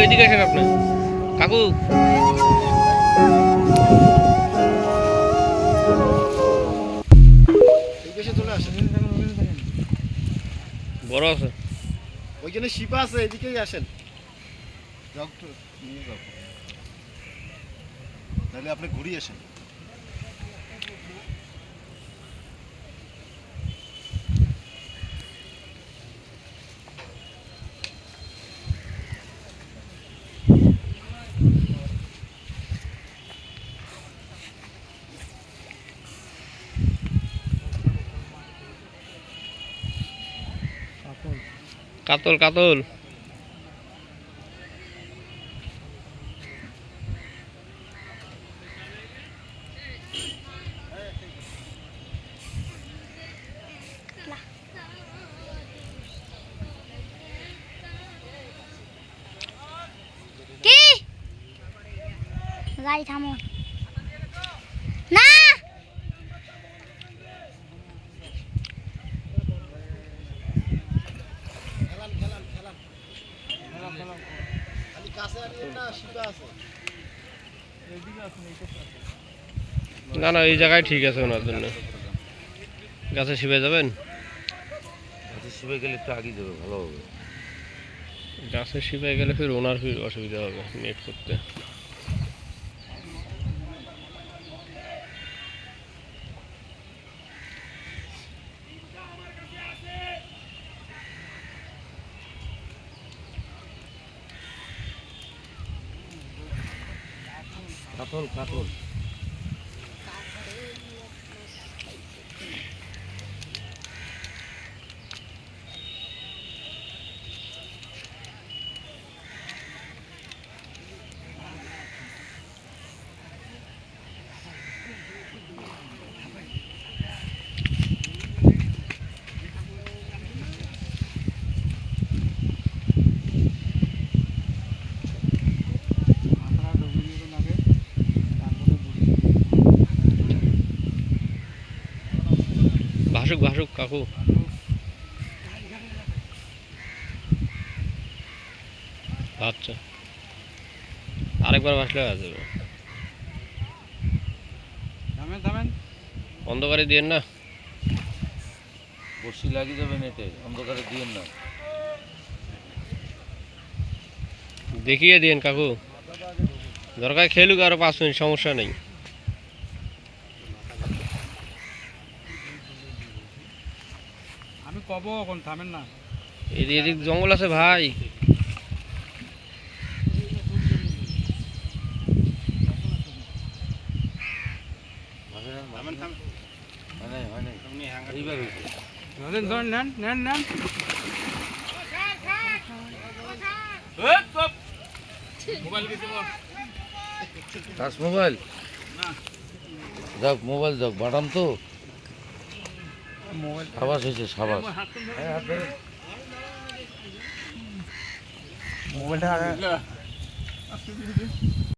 এদিকে আসেন আপনি কাকু। চলে আসেন, বড় আছে ওইখানে শিপা আছে, এদিকেই আসেন। নিয়ে যাও, তাহলে আপনি ঘুরিয়ে আসেন। কাতল কাতল। কি গাড়ি থামো না। না না এই জায়গায় ঠিক আছে ওনার জন্য। গাছে শিবে যাবেন? গাছে শিবে গেলে একটু আগে যাবে, ভালো হবে। গাছে শিবে গেলে ফির ওনার ফির অসুবিধা হবে নেট করতে। কাতল কাতল। ভাসুক ভাসুক কাকু। আচ্ছা আরেকবার ভাসলে হয়ে যাবে। অন্ধকারে দিয়েন না। বসি লাগিয়ে যাবে নেটে, অন্ধকারে দিয়েন না। দেখিয়ে দিন কাকু, দরকার খেলুক আরো 5 মিনিট, সমস্যা নেই। আমি কব এখন, থামেন না। এদিক জঙ্গল আছে ভাই। এইবার হয়েছে। ধরেন ধরেন, নেন নেন নেন। টাচ মোবাইল যাক, মোবাইল যাক, বাটাম তো সাবাস হয়েছে, সাবাস। মোবাইলটা